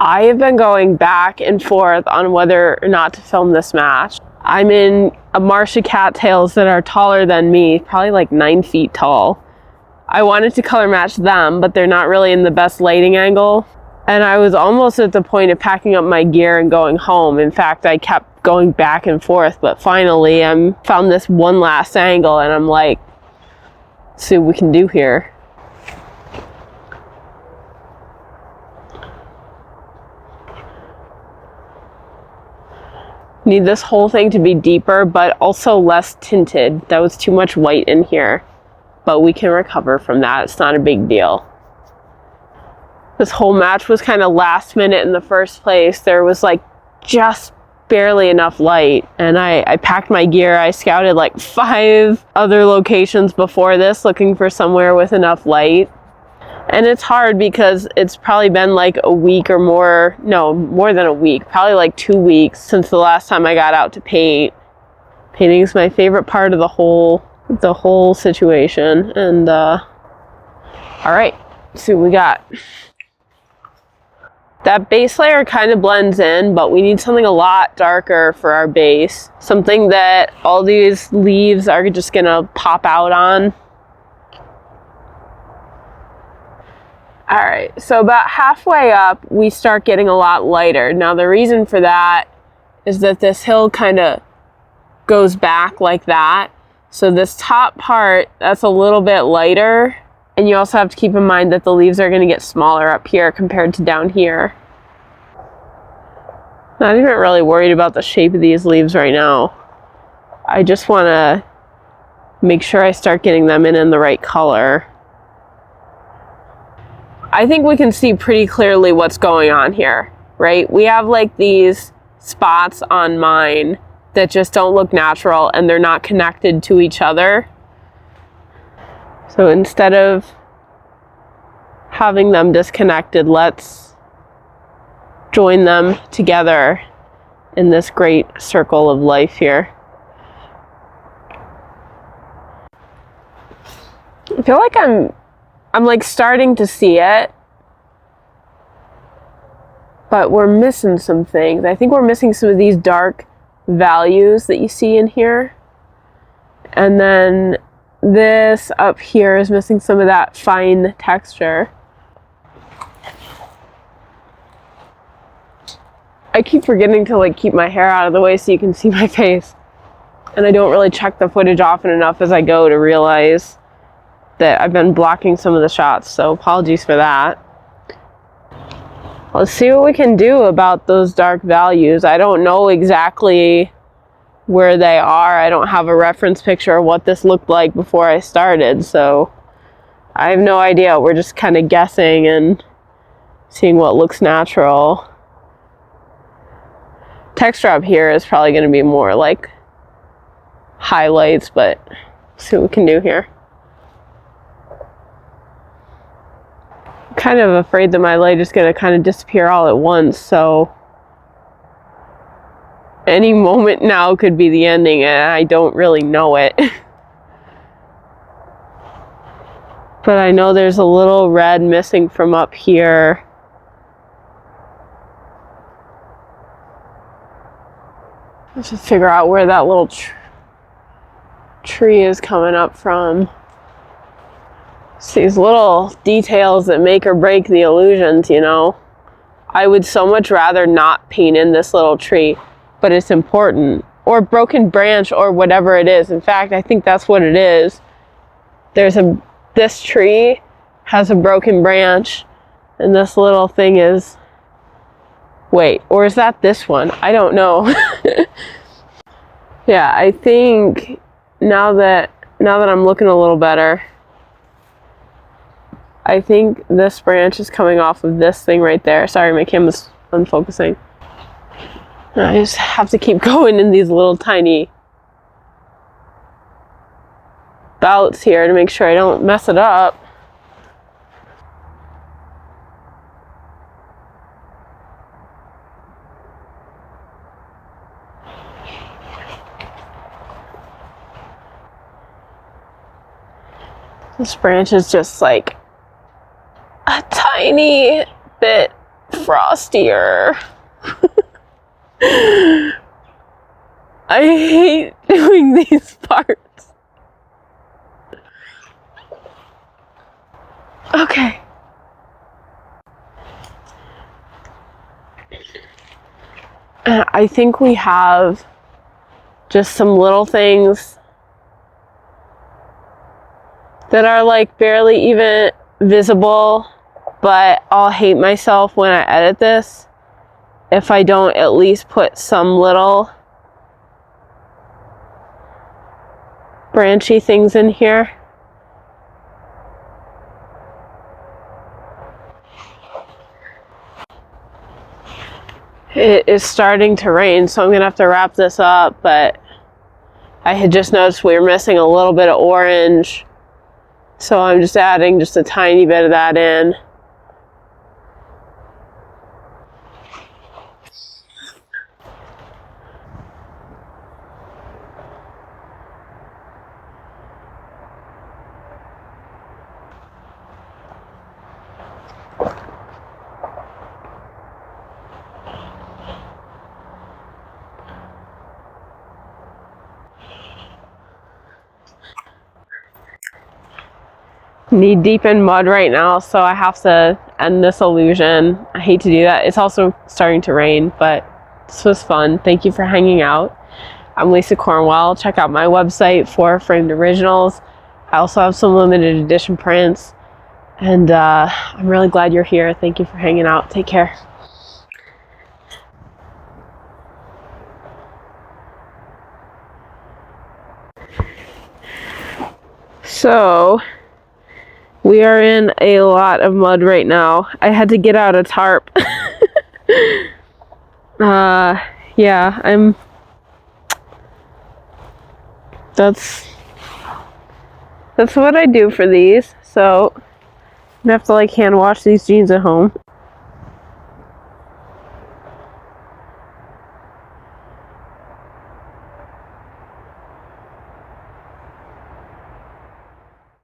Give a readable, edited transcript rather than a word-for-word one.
I have been going back and forth on whether or not to film this match. I'm in a marsh of cattails that are taller than me, probably like 9 feet tall. I wanted to color match them, but they're not really in the best lighting angle. And I was almost at the point of packing up my gear and going home. In fact, I kept going back and forth, but finally I found this one last angle and I'm like, let's see what we can do here. Need this whole thing to be deeper, but also less tinted. That was too much white in here, but we can recover from that. It's not a big deal. This whole match was kind of last minute in the first place. There was like just barely enough light, and I packed my gear. I scouted like 5 other locations before this looking for somewhere with enough light. And it's hard because it's probably been like a week or more, no, more than a week, probably like 2 weeks since the last time I got out to paint. Painting is my favorite part of the whole situation. And all right, let's see what we got. That base layer kind of blends in, but we need something a lot darker for our base. Something that all these leaves are just gonna pop out on. All right, so about halfway up, we start getting a lot lighter. Now the reason for that is that this hill kind of goes back like that. So this top part, that's a little bit lighter. And you also have to keep in mind that the leaves are gonna get smaller up here compared to down here. Not even really worried about the shape of these leaves right now. I just wanna make sure I start getting them in the right color. I think we can see pretty clearly what's going on here, right? We have like these spots on mine that just don't look natural and they're not connected to each other. So instead of having them disconnected, let's join them together in this great circle of life here. I feel like I'm like starting to see it, but we're missing some things. I think we're missing some of these dark values that you see in here. And then this up here is missing some of that fine texture. I keep forgetting to like keep my hair out of the way so you can see my face. And I don't really check the footage often enough as I go to realize that I've been blocking some of the shots, so apologies for that. Let's see what we can do about those dark values. I don't know exactly where they are. I don't have a reference picture of what this looked like before I started, so I have no idea. We're just kind of guessing and seeing what looks natural. Texture up here is probably going to be more like highlights, but let's see what we can do here. Kind of afraid that my light is going to kind of disappear all at once, so any moment now could be the ending and I don't really know it. But I know there's a little red missing from up here. Let's just figure out where that little tree is coming up from. It's these little details that make or break the illusions, you know. I would so much rather not paint in this little tree, but it's important. Or broken branch or whatever it is. In fact, I think that's what it is. This tree has a broken branch and this little thing is, wait, or is that this one? I don't know. Yeah, I think now that I'm looking a little better, I think this branch is coming off of this thing right there. Sorry, my camera's unfocusing. I just have to keep going in these little tiny bouts here to make sure I don't mess it up. This branch is just like a tiny bit frostier. I hate doing these parts. Okay. I think we have just some little things that are like barely even visible, but I'll hate myself when I edit this if I don't at least put some little branchy things in here. It is starting to rain, so I'm gonna have to wrap this up, but I had just noticed we were missing a little bit of orange, so I'm just adding just a tiny bit of that in. Knee deep in mud right now, so I have to end this illusion. I hate to do that. It's also starting to rain, but this was fun. Thank you for hanging out. I'm Lisa Cornwell. Check out my website for framed originals. I also have some limited edition prints, and I'm really glad you're here. Thank you for hanging out. Take care. So we are in a lot of mud right now. I had to get out a tarp. Yeah, that's what I do for these. So I'm gonna have to like hand wash these jeans at home.